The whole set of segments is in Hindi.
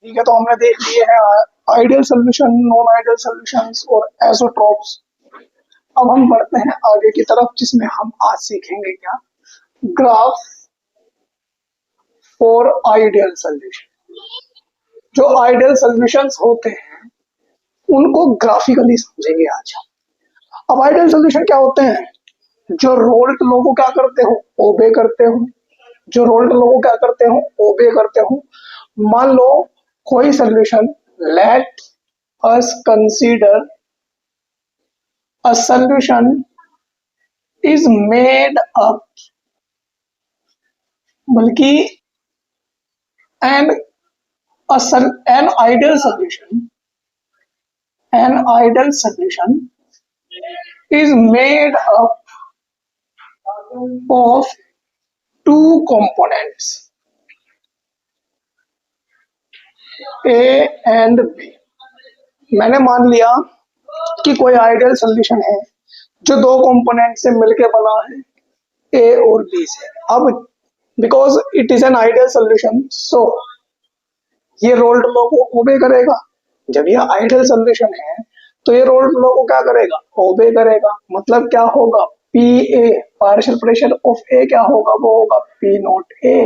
ठीक है, तो हमने देख लिए हैं ideal solution, non ideal solutions और एसोट्रॉप्स। अब हम बढ़ते हैं आगे की तरफ, जिसमें हम आज सीखेंगे क्या, ग्राफ फॉर आइडियल सॉल्यूशन। जो आइडियल सॉल्यूशंस होते हैं उनको ग्राफिकली समझेंगे आज हम। अब आइडियल सॉल्यूशन क्या होते हैं? जो रोल्ट लोगों क्या करते हो, ओबे करते हो। जो रोल्ट लोगों क्या करते हो, ओबे करते हो। मान लो कोई solution, let us consider a solution is made up, बल्कि N an ideal solution, an ideal solution is made up of two components, A and B। मैंने मान लिया कि कोई आइडियल सॉल्यूशन है जो दो कंपोनेंट से मिलके बना है, ए और बी से। अब because it is an ideal solution, so ये रोल्ड लॉ को ओबे करेगा। जब ये आइडियल सॉल्यूशन है तो ये रोल्ड लॉ को क्या करेगा, ओबे करेगा। मतलब क्या होगा, P A partial pressure of A क्या होगा, वो होगा P nought A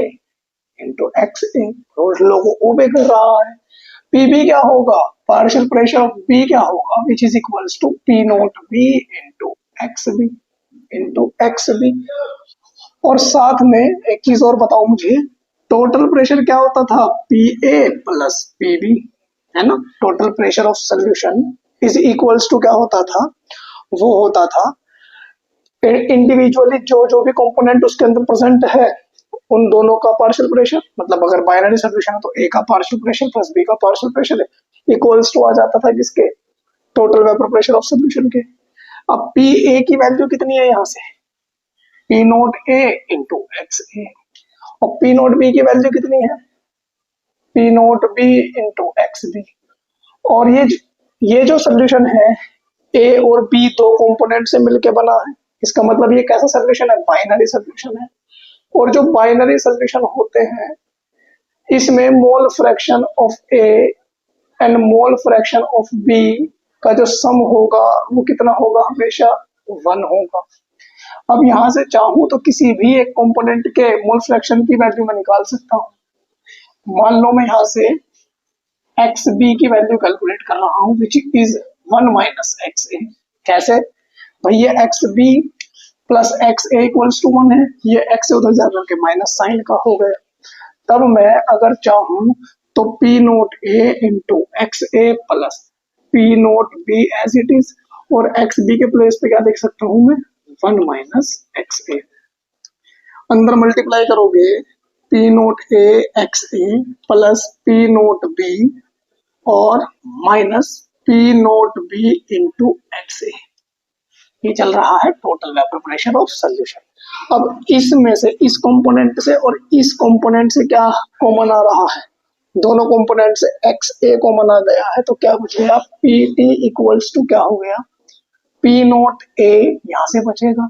into x A. Raoult's law को ओबे कर रहा है। पी बी क्या होगा, पार्शियल प्रेशर ऑफ बी क्या होगा, which is equals to P naught B into x B, into x B. और साथ में एक चीज और बताओ मुझे, टोटल प्रेशर क्या होता था, P A plus P B, है ना। Total pressure of solution is equals to क्या होता था, वो होता था इंडिविजुअली जो जो भी कंपोनेंट उसके अंदर प्रेजेंट है उन दोनों का पार्शियल प्रेशर। मतलब अगर बाइनरी सोल्यूशन है तो ए का पार्शियल प्रेशर प्लस बी का पार्शियल प्रेशर है, इक्वल्स टू आ जाता था किसके, total vapour pressure of solution के। अब पी ए की वैल्यू कितनी है यहाँ से, P note A into x A. और पी नोट बी की वैल्यू कितनी है, P note B into x B. और ये जो सोल्यूशन है, ए और बी दो कंपोनेंट से मिलके बना है। इसका मतलब ये कैसा सोल्यूशन है, बाइनरी सोल्यूशन है। और जो बाइनरी सोल्यूशन होते हैं इसमें mole fraction of A and mole fraction of B का जो सम होगा वो कितना होगा, हमेशा 1 होगा। अब यहां से चाहूं तो किसी भी एक कंपोनेंट के मोल फ्रैक्शन की वैल्यू मैं निकाल सकता हूं। मान लो मैं यहां से एक्स बी की वैल्यू कैलकुलेट कर रहा हूं, which is 1 minus X A. कैसे भाई, ये X B plus X A equals to 1 है, ये एक्स उधर जा करके माइनस साइन का हो गया। तब मैं अगर चाहूं तो P note A into x A plus P note B as it is, और एक्स बी के प्लेस पे क्या देख सकता हूं मैं, 1 माइनस एक्स ए। अंदर मल्टीप्लाई करोगे P note A x A plus P note B और minus P note B into x A. ये चल रहा है total vapour pressure of solution. अब इसमें से इस कंपोनेंट से और इस कंपोनेंट से क्या कॉमन आ रहा है, दोनों कंपोनेंट से एक्स ए कॉमन आ गया है, तो क्या बचेगा, पी टी इक्वल्स टू क्या हो गया, पी नोट ए यहां से बचेगा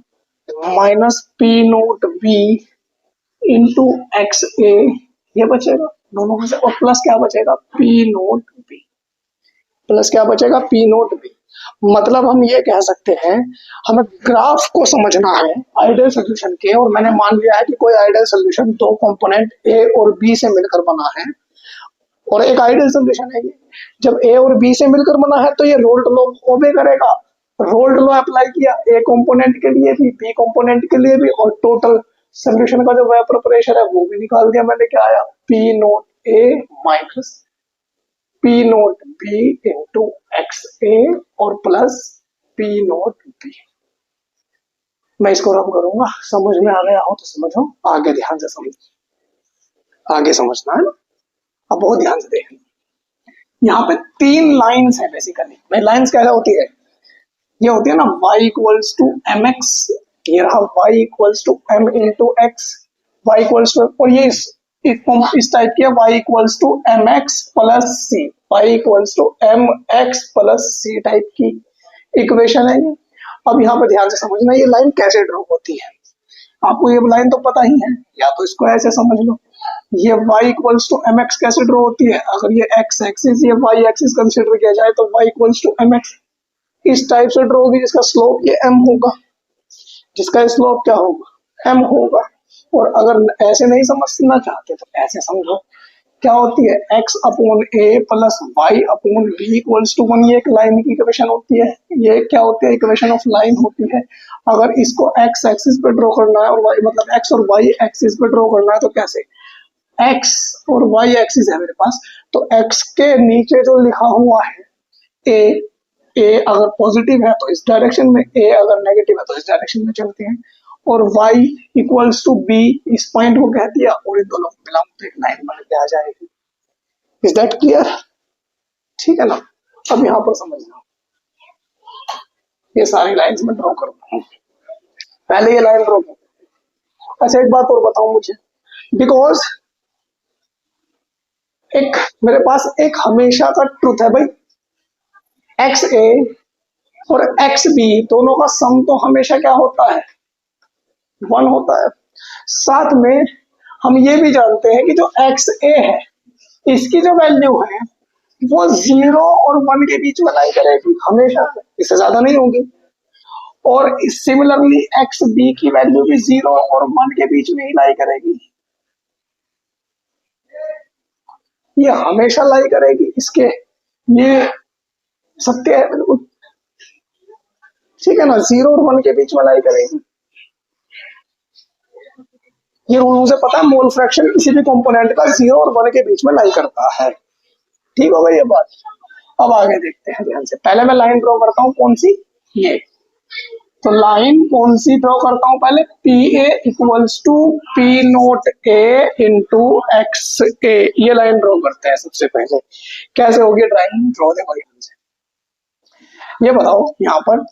minus P note B into x A, ये बचेगा दोनों में से। और प्लस क्या बचेगा, पी नोट बी, प्लस क्या बचेगा, पी नोट बी। मतलब हम ये कह सकते हैं, हमें ग्राफ को समझना है आइडियल सोल्यूशन के। और मैंने मान लिया है कि कोई आइडियल सोल्यूशन दो कंपोनेंट ए और बी से मिलकर बना है, और एक आइडियल सोल्यूशन है ये। जब ए और बी से मिलकर बना है तो ये रोल्ट लॉ ओबे करेगा। रोल्ट लॉ अप्लाई किया ए कंपोनेंट के लिए भी, बी कंपोनेंट के लिए भी, और टोटल सोल्यूशन का जो वेपर प्रेशर है वो भी निकाल दिया मैंने। क्या आया, P note A minus P note B into x A और प्लस पी नोट बी। मैं इसको रब करूंगा, समझ में आ गया हो तो समझो, आगे ध्यान से समझो, आगे समझना है ना। अब बहुत ध्यान से देखना, यहाँ पे 3 लाइन्स है बेसिकली। मैं लाइन्स क्या होती है, ये होती है ना y equals to M X, ये रहा y equals to M into X, y equals to, और ये इस टाइप की है y equals to M X plus C, y equals to M X plus C type की इक्वेशन है ये। अब यहाँ पे ध्यान से समझना ये लाइन कैसे ड्रॉ होती है। आपको ये लाइन तो पता ही है, या तो इसको ऐसे समझ लो, ये y equals to M X कैसे ड्रॉ होती है? अगर ये x एक्सिस ये y एक्सिस कंसिडर किया जाए तो y equals to M X इस टाइप से ड्रॉ होगी, जिसका स्लोप ये m होगा, जिसका स्लोप क्या होगा? m होगा। और अगर ऐसे नहीं समझना चाहते तो ऐसे समझो, क्या होती है? x upon a plus y upon b equals to 1, ये एक लाइन की इक्वेशन होती है। ये क्या होती है? इक्वेशन ऑफ लाइन होती है। अगर इसको x एक्सिस पे ड्रॉ करना है और y मतलब x और y एक्सिस पे ड्रॉ करना है तो कैसे? x और y एक्सिस है मेरे पास, तो x के नीचे जो लिखा हुआ है a अगर पॉजिटिव है तो इस डायरेक्शन में, a अगर नेगेटिव है तो इस डायरेक्शन में चलते हैं, और y इक्वल्स टू b इस पॉइंट को कह दिया और इन दोनों को मिलाऊं तो एक लाइन बन के आ जाएगी। Is that clear? ठीक है ना? अब यहां पर समझना, ये सारी लाइंस में ड्रॉ करता हूं। पहले ये लाइन ड्रॉ करता हूं। अच्छा, एक बात और बताऊं मुझे, बिकॉज एक मेरे पास एक हमेशा का ट्रुथ है भाई, एक्स ए और एक्स बी दोनों का सम तो हमेशा क्या होता है? 1 होता है। साथ में हम ये भी जानते हैं कि जो एक्स ए है इसकी जो वैल्यू है वो 0 और 1 के बीच में लाई करेगी हमेशा, इससे ज्यादा नहीं होगी। और सिमिलरली एक्स बी की वैल्यू भी 0 और 1 के बीच में ही लाई करेगी, ये हमेशा लाई करेगी इसके, ये सत्य है बिल्कुल। ठीक है ना? 0 और 1 के बीच में लाई करेगी। ये रूल मुझे पता है, मोल फ्रैक्शन किसी भी कंपोनेंट का 0 और 1 के बीच में लाई करता है। ठीक हो गई ये बात? अब आगे देखते हैं ध्यान से। पहले मैं लाइन ड्रॉ करता हूं, कौन सी? ये। तो लाइन कौन सी ड्रॉ करता हूं? पहले P A equals to P note A into x A, ये लाइन ड्रॉ करते हैं सबसे पहले। कैसे होगी ड्राइंग? ड्रॉ देखो ध्यान से। ये बताओ यहां पर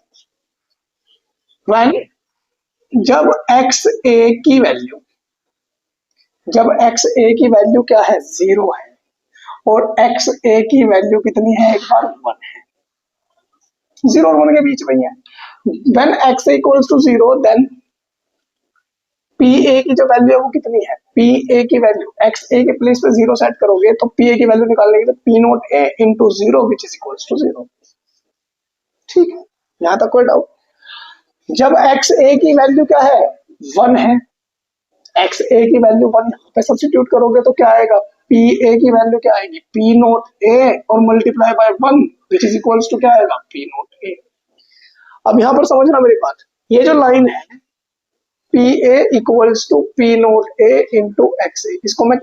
जब एक्स ए की वैल्यू, जब एक्स ए की वैल्यू क्या है? 0 है, और एक्स ए की वैल्यू कितनी है? एक बार 1 है, 0 और 1 के बीच में ही है। When x equals to 0, then P A की जो वैल्यू है वो कितनी है? पी ए की वैल्यू एक्स ए के प्लेस पे 0 सेट करोगे तो पी ए की वैल्यू निकालने के लिए P note A into 0 which is equals to 0। ठीक है, यहां तक कोई डाउट? जब एक्स ए की वैल्यू क्या है? 1 है, एक्स ए की वैल्यू 1 यहाँ पे सब्स्टिट्यूट करोगे तो क्या आएगा? पी ए की वैल्यू क्या आएगी? पी नोट ए और multiply by 1 which is equals to क्या आएगा? P note A. अब यहां पर समझना मेरी बात, ये जो लाइन है P A equals to P note A into x A, इसको मैं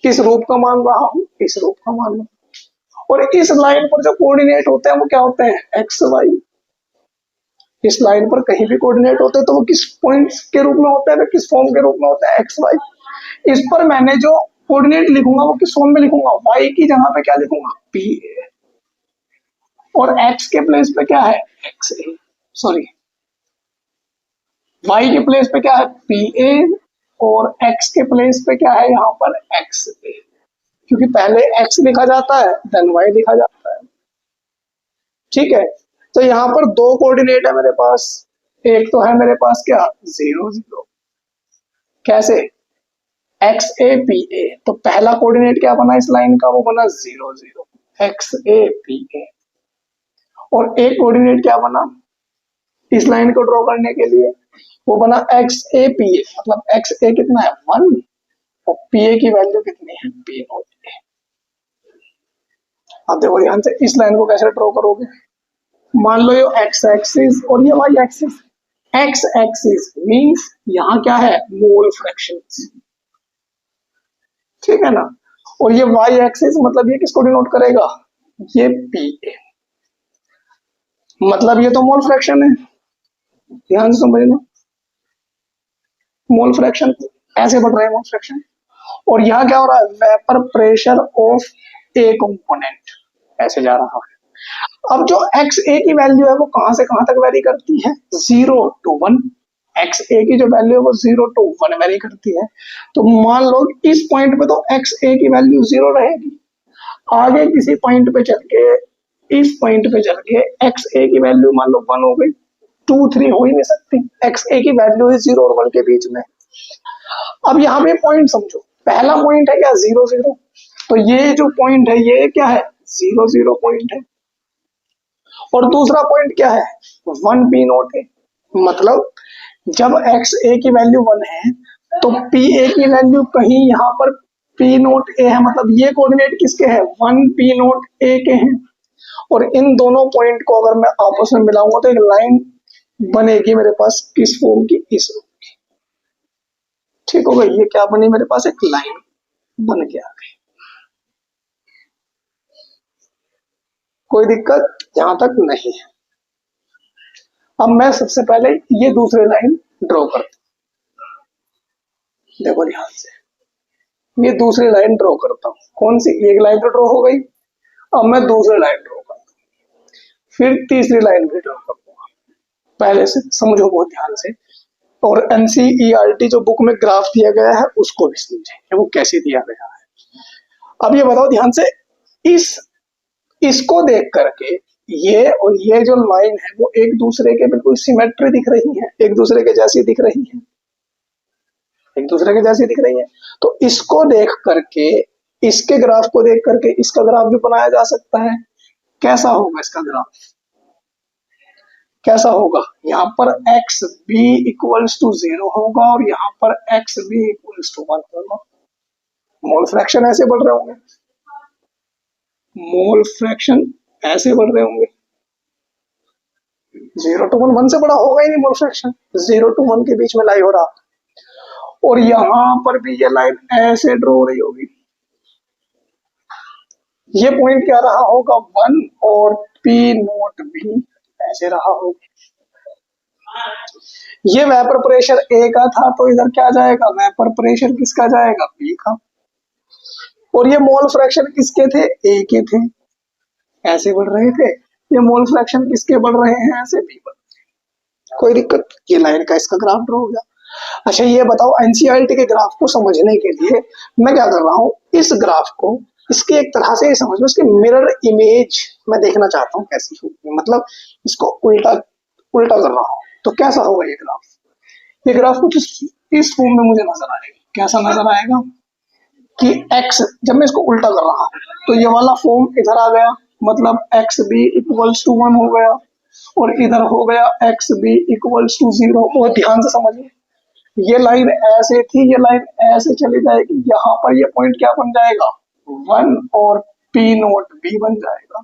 किस रूप का मान रहा हूं? इस रूप का मान रहा हूं। और इस लाइन पर जो कोऑर्डिनेट होते हैं वो क्या होते हैं? X Y. इस लाइन पर कहीं भी कोऑर्डिनेट होते हैं तो वो किस पॉइंट के रूप में होते हैं? किस फॉर्म के रूप में होते हैं? X Y. इस पर मैंने जो कोऑर्डिनेट लिखूंगा वो किस फॉर्म में लिखूंगा? वाई की जगह पे क्या लिखूंगा? पी ए, और एक्स के प्लेस पे क्या है? एक्स ए, सॉरी y के प्लेस पे क्या है? पी ए, और x के प्लेस पे क्या है? यहाँ पर एक्स ए, क्योंकि पहले x लिखा जाता है देन y लिखा जाता है। ठीक है, तो यहाँ पर दो कोऑर्डिनेट है मेरे पास, एक तो है मेरे पास क्या? 0 0। कैसे? एक्स ए पी ए, तो पहला कोऑर्डिनेट क्या बना इस लाइन का? वो बना 0 0, एक्स ए पी ए। और एक कोऑर्डिनेट क्या बना इस लाइन को ड्रॉ करने के लिए? वो बना एक्स ए पी ए, मतलब एक्स ए कितना है? 1, और पी ए की वैल्यू कितनी है? P note A. अब देखो ध्यान से, इस लाइन को कैसे ड्रॉ करोगे? मान लो ये एक्स एक्सिस और ये Y axis. X axis means यहाँ क्या है? Mole fractions. ठीक है ना? और ये वाई एक्सिस मतलब ये किसको डिनोट करेगा? ये पी ए, मतलब ये तो मोल फ्रैक्शन है। ध्यान से समझना, मोल फ्रैक्शन ऐसे बढ़ रहा है, मोल फ्रैक्शन। और यहाँ क्या हो रहा है? Vapour pressure of A component ऐसे जा रहा है। अब जो एक्स ए की वैल्यू है वो कहां से कहां तक वेरी करती है? 0 to 1। एक्स ए की जो वैल्यू है वो 0 to 1 वेरी करती है। तो मान लो इस पॉइंट पे तो एक्स ए की वैल्यू 0 रहेगी, आगे किसी पॉइंट पे चल के, इस पॉइंट पे चल के एक्स ए की वैल्यू मान लो 1 हो गई, 2 3 हो ही नहीं सकती। एक्स ए की वैल्यू है 0 और 1 के बीच में। अब यहाँ पे पॉइंट समझो, पहला पॉइंट है क्या 0 0, तो ये जो पॉइंट है ये क्या है 0 0 पॉइंट है। और दूसरा पॉइंट क्या है 1 P नोट है, मतलब जब एक्स ए की वैल्यू 1 है तो पी ए की वैल्यू कहीं यहाँ पर पी नोट ए है, मतलब ये कोऑर्डिनेट किसके हैं 1 P नोट ए के हैं। और इन दोनों पॉइंट को अगर मैं आपस में मिलाऊंगा तो एक लाइन बनेगी मेरे पास किस फॉर्म की, इस फॉर्म की। ठीक हो गई, ये क्या बनी मेरे पास एक लाइन बन के आ गई। कोई दिक्कत यहां तक नहीं है। अब मैं सबसे पहले ये दूसरी लाइन ड्रॉ करता हूं, देखो ध्यान से, ये दूसरी लाइन ड्रॉ करता हूं। कौन सी, एक लाइन तो ड्रॉ हो गई, अब मैं दूसरी लाइन ड्रॉ करता हूं, फिर तीसरी लाइन भी ड्रॉ करूंगा। पहले से समझो बहुत ध्यान से, और एनसीईआरटी जो बुक में ग्राफ दिया गया है उसको भी समझे वो कैसे दिया गया है। अब ये बताओ ध्यान से, इसको देख करके ये और ये जो लाइन है वो एक दूसरे के बिल्कुल सिमेट्री दिख रही है, एक दूसरे के जैसी दिख रही है, एक दूसरे के जैसी दिख रही है। तो इसको देख करके, इसके ग्राफ को देख करके इसका ग्राफ भी बनाया जा सकता है। कैसा होगा इसका ग्राफ, कैसा होगा, यहाँ पर एक्स बी इक्वल्स टू 0 होगा और यहाँ पर एक्स बी इक्वल्स टू 1 होगा। मोल फ्रैक्शन ऐसे बढ़ रहे होंगे, मोल फ्रैक्शन ऐसे बढ़ रहे होंगे, 0 to 1, 1 से बड़ा होगा ही नहीं मोल फ्रैक्शन, 0 to 1 के बीच में लाई हो रहा। और यहां पर भी ये लाइन ऐसे ड्रॉ हो रही होगी, ये पॉइंट क्या रहा होगा 1 और पी नोट भी ऐसे रहा होगा। ये वेपर प्रेशर ए का था तो इधर क्या जाएगा, वेपर प्रेशर किसका जाएगा, बी का। और ये मोल फ्रैक्शन किसके थे, ए के थे, ऐसे बढ़ रहे थे। ये मोल फ्रैक्शन किसके बढ़ रहे हैं, ऐसे बी बढ़ रहे हैं। कोई दिक्कत, ये लाइन का इसका ग्राफ ड्रॉ हो गया। अच्छा ये बताओ, एनसीईआरटी के ग्राफ को समझने के लिए मैं क्या कर रहा हूँ, इस ग्राफ को इसके एक तरह से समझ लो, इसकी मिरर इमेज मैं देखना चाहता हूँ कैसी होगी, मतलब इसको उल्टा उल्टा कर रहा हूँ तो कैसा होगा ये ग्राफ। ये ग्राफ कुछ इस फॉर्म में मुझे नजर आएगा। कैसा नजर आएगा कि x, जब मैं इसको उल्टा कर रहा हूँ तो ये वाला फॉर्म इधर आ गया, मतलब एक्स बी इक्वल्स टू 1 हो गया, और इधर हो गया एक्स बी इक्वल्स टू 0। बहुत ध्यान से समझिए, ये लाइन ऐसे थी, ये लाइन ऐसे चली जाएगी, यहाँ पर ये पॉइंट क्या बन जाएगा 1 और पी नोट बी बन जाएगा।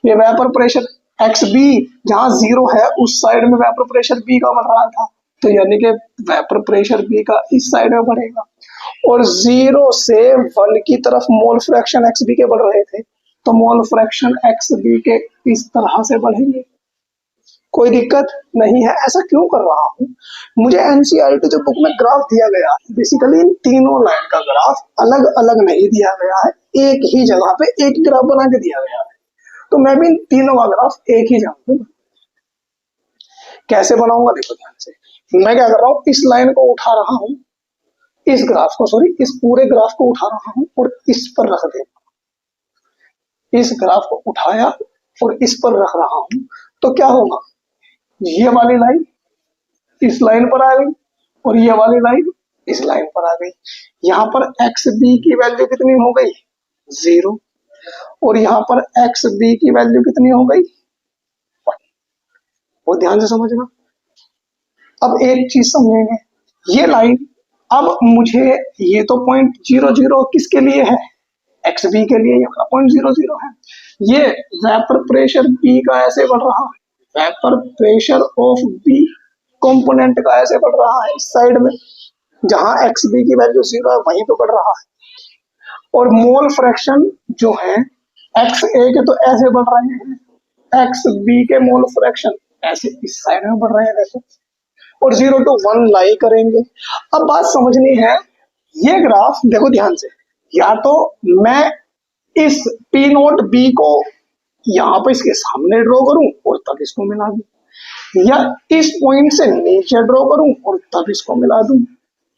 ये वेपर प्रेशर एक्स बी जहां 0 है उस साइड में वेपर प्रेशर बी का बढ़ रहा था, तो यानी कि वेपर प्रेशर बी का इस साइड में बढ़ेगा। और 0 से 1 की तरफ मोल फ्रैक्शन एक्स बी के बढ़ रहे थे, तो मोल फ्रैक्शन एक्स बी के इस तरह से बढ़ेंगे। कोई दिक्कत नहीं है। ऐसा क्यों कर रहा हूँ, मुझे एनसीईआरटी जो बुक में ग्राफ दिया गया है, बेसिकली इन तीनों लाइन का ग्राफ अलग अलग नहीं दिया गया है, एक ही जगह पे एक ग्राफ बना के दिया गया है, तो मैं भी इन तीनों का ग्राफ एक ही जगह पे कैसे बनाऊंगा, देखो ध्यान से। मैं क्या कर रहा हूँ, इस लाइन को उठा रहा हूँ, इस ग्राफ को, सॉरी इस पूरे ग्राफ को उठा रहा हूँ और इस पर रख देता, इस ग्राफ को उठाया और इस पर रख रहा हूँ, तो क्या होगा, ये वाली लाइन इस लाइन पर आ गई और ये वाली लाइन इस लाइन पर आ गई। यहाँ पर एक्स बी की वैल्यू कितनी हो गई 0, और यहाँ पर एक्स बी की वैल्यू कितनी हो गई 1। वो ध्यान से समझना। अब एक चीज समझेंगे, ये लाइन, अब मुझे ये तो पॉइंट 0 0 किसके लिए है, एक्स बी के लिए, ये पॉइंट 0 0 है। ये वेपर प्रेशर बी का ऐसे बढ़ रहा है, vapour pressure of B component का ऐसे बढ़ रहा है इस साइड में, जहां एक्स बी की वैल्यू 0 है वहीं पे बढ़ रहा है। और मोल फ्रैक्शन जो है एक्स ए के तो ऐसे बढ़ रहे हैं, एक्स बी के मोल फ्रैक्शन ऐसे इस साइड में बढ़ रहे हैं देखो, और 0 to 1 लाई करेंगे। अब बात समझनी है, ये ग्राफ देखो ध्यान से, या तो मैं इस पी नोट बी को यहाँ पे इसके सामने ड्रॉ करूं और तब इसको मिला दूं, या इस पॉइंट से नीचे ड्रॉ करूं और तब इसको मिला दूं,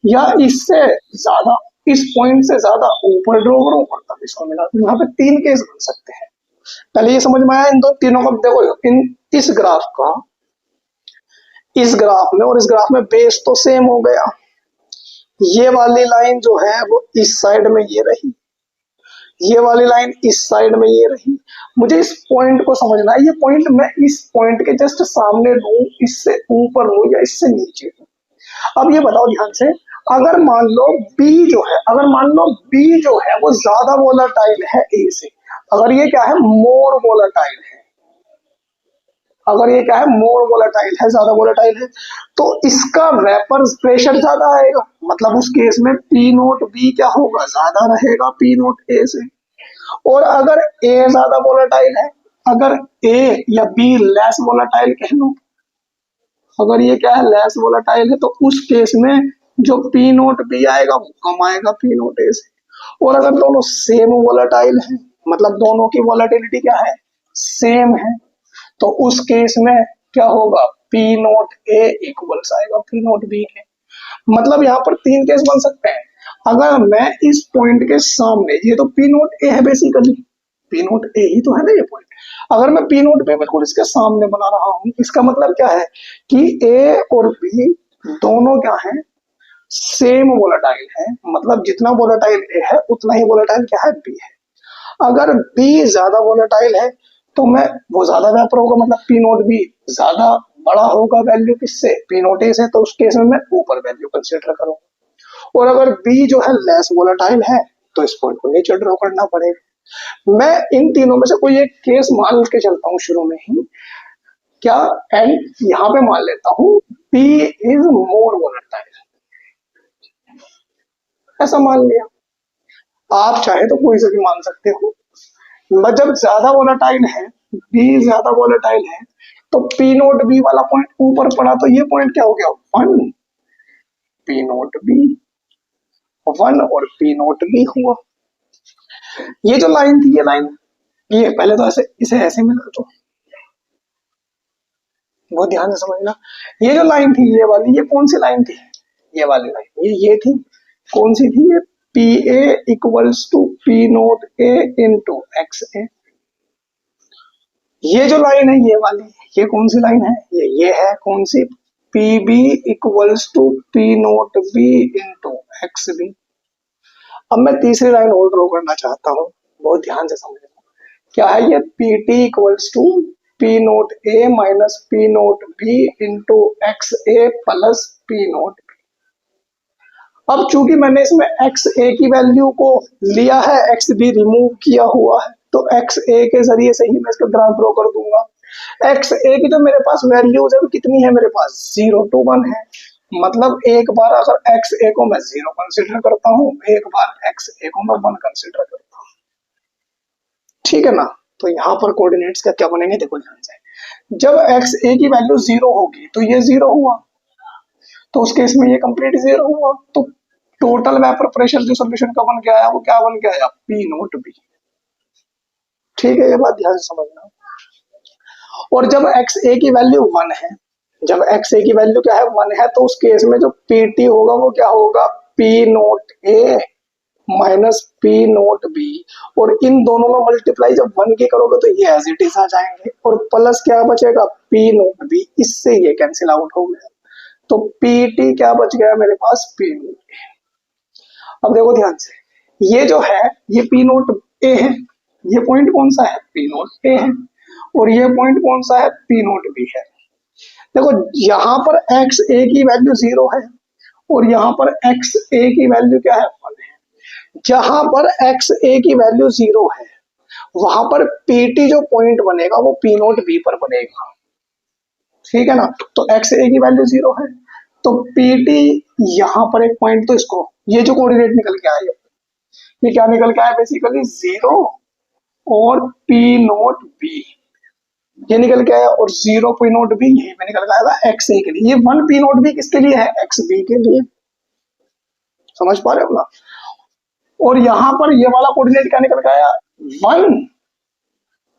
या इससे ज्यादा, इस पॉइंट से ज्यादा ऊपर ड्रॉ करूं और तब इसको मिला दूं। यहाँ पे 3 केस बन सकते हैं। पहले ये समझ में आया इन दो तीनों का, देखो इन इस ग्राफ का, इस ग्राफ में और इस ग्राफ में बेस तो सेम हो गया, ये वाली लाइन जो है वो इस साइड में ये रही, ये वाली लाइन इस साइड में ये रही। मुझे इस पॉइंट को समझना है, ये पॉइंट मैं इस पॉइंट के जस्ट सामने लूं, इससे ऊपर लूं या इससे नीचे लूं। अब ये बताओ ध्यान से, अगर मान लो बी जो है, अगर मान लो बी जो है वो ज्यादा वोलेटाइल है ए से, अगर ये क्या है मोर वोलेटाइल है, अगर ये क्या है मोर वोलेटाइल है, ज्यादा वोलेटाइल है, तो इसका वेपर प्रेशर ज्यादा आएगा, मतलब उस केस में पी नोट बी क्या होगा, ज्यादा रहेगा पी नोट ए से। और अगर ए ज्यादा वोलेटाइल है, अगर ए या बी लेस वोलेटाइल कह लो, अगर ये क्या है लेस वोलेटाइल है, तो उस केस में जो पी नोट बी आएगा वो कम आएगा पी नोट ए से। और अगर दोनों सेम वोलेटाइल है, मतलब दोनों की वोलेटिलिटी क्या है, सेम है, तो उस केस में क्या होगा, पी नोट ए इक्वल्स आएगा पी नोट बी के। मतलब यहाँ पर तीन केस बन सकते हैं। अगर मैं इस पॉइंट के सामने, ये तो पी नोट ए है बेसिकली, पी नोट ए ही तो है ना ये पॉइंट, अगर मैं पी नोट पे बिल्कुल इसके सामने बना रहा हूं, इसका मतलब क्या है कि ए और बी दोनों क्या है, सेम वोलेटाइल है, मतलब जितना वोलेटाइल ए है उतना ही वोलेटाइल क्या है बी है। अगर बी ज्यादा वोलेटाइल है तो मैं वो ज्यादा वेपर होगा, मतलब पी नोट बी ज्यादा बड़ा होगा वैल्यू किससे, पी नोट ए से, तो उस केस में मैं ऊपर वैल्यू कंसीडर करूंगा। और अगर बी जो है लेस वोलेटाइल है तो इस पॉइंट को नीचे ड्रॉ करना पड़ेगा। मैं इन तीनों में से कोई एक केस मान के चलता हूँ शुरू में ही, क्या, एंड यहाँ पे मान लेता हूँ बी इज मोर वोलेटाइल, ऐसा मान लिया। आप चाहे तो कोई से भी मान सकते हो। जब ज्यादा वोलेटाइल है, बी ज्यादा वोलेटाइल है, तो पी नोट बी वाला पॉइंट ऊपर पड़ा, तो ये पॉइंट क्या हो गया, one P note B, one और पी नोट बी हुआ। ये जो लाइन थी, ये लाइन, ये पहले तो ऐसे इसे ऐसे मिला दो, बहुत ध्यान से समझना। ये जो लाइन थी ये वाली, ये कौन सी लाइन थी, ये वाली लाइन, ये थी, कौन सी थी, ये P A equals to P note A into x A. ये जो लाइन है ये वाली, ये कौन सी लाइन है, ये है कौन सी, P B equals to P note B into x B. अब मैं तीसरी लाइन और ड्रॉ करना चाहता हूँ, बहुत ध्यान से समझना, क्या है ये, P T equals to P note A minus P note B into x A plus P note B. अब चूंकि मैंने इसमें एक्स ए की वैल्यू को लिया है, एक्स बी रिमूव किया हुआ है, तो एक्स ए के जरिए से ही मैं इसका ग्राफ ड्रॉ कर दूंगा। एक्स ए की जो मेरे पास वैल्यूज है कितनी है मेरे पास, 0 to 1 है, मतलब एक बार अगर एक्स ए को मैं 0 कंसिडर करता हूँ, एक बार एक्स ए को मैं 1 कंसिडर करता हूँ, ठीक है ना। तो यहाँ पर कोऑर्डिनेट्स का क्या बनेंगे, देखो ध्यान से, जब एक्स ए की वैल्यू 0 होगी तो ये 0 हुआ, तो उस केस में ये कंप्लीट 0 हुआ, तो टोटल वेपर प्रेशर जो सोल्यूशन का बन के आया वो क्या बन के आया, पी नोट बी। ठीक है, ये बात ध्यान से समझना। और जब एक्स ए की वैल्यू 1 है, जब एक्स ए की वैल्यू क्या है 1 है, तो उस केस में जो पी टी होगा वो क्या होगा, P note A minus P note B, और इन दोनों में मल्टीप्लाई जब 1 की करोगे तो ये एज इट इज आ जाएंगे, और प्लस क्या बचेगा, पी नोट बी, इससे ये कैंसिल आउट हो गया, तो पी टी क्या बच गया मेरे पास, पी नोट ए। अब देखो ध्यान से, ये जो है ये पी नोट ए है, ये पॉइंट कौन सा है, पी नोट ए है, और ये पॉइंट कौन सा है, पी नोट बी है। देखो यहाँ पर एक्स ए की वैल्यू 0 है और यहाँ पर एक्स ए की वैल्यू क्या है, 1 है। जहां पर एक्स ए की वैल्यू 0 है वहां पर पीटी जो पॉइंट बनेगा वो पी नोट बी पर बनेगा, ठीक है ना। तो एक्स ए की वैल्यू 0 है, तो पीटी यहाँ पर एक पॉइंट, तो इसको ये जो कोऑर्डिनेट निकल के आया, ये क्या निकल के आया, बेसिकली 0 और पी नोट बी, ये निकल के आया, और 0 पी नोट बी यही पे निकल के आएगा एक्स ए के लिए, ये 1 पी नोट बी किसके लिए है, एक्स बी के लिए, समझ पा रहे हो ना। और यहाँ पर ये वाला कोऑर्डिनेट क्या निकल के आया, 1,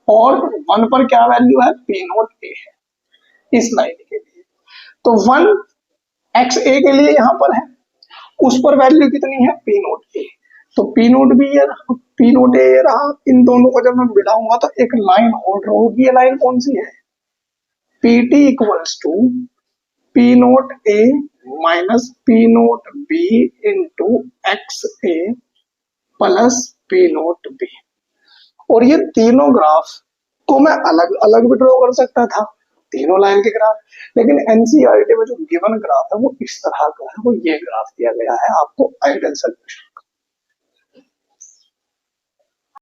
और 1 पर क्या वैल्यू है, पी नोट ए है इस लाइन के लिए, तो 1 एक्स ए के लिए यहाँ पर है, उस पर वैल्यू कितनी है, पी नोट ए, तो पी नोट बी ये रहा, पी नोट ए ये रहा, इन दोनों को जब मैं मिलाऊंगा तो एक लाइन और होगी, ये लाइन कौन सी है, P T equals to P note A minus P note B into x A plus P note B. और ये तीनों ग्राफ को मैं अलग अलग भी ड्रॉ कर सकता था, तीनों लाइन के ग्राफ, लेकिन एनसीईआरटी में जो गिवन ग्राफ है वो इस तरह का है, वो ये ग्राफ दिया गया है आपको आइडियल सोल्यूशन।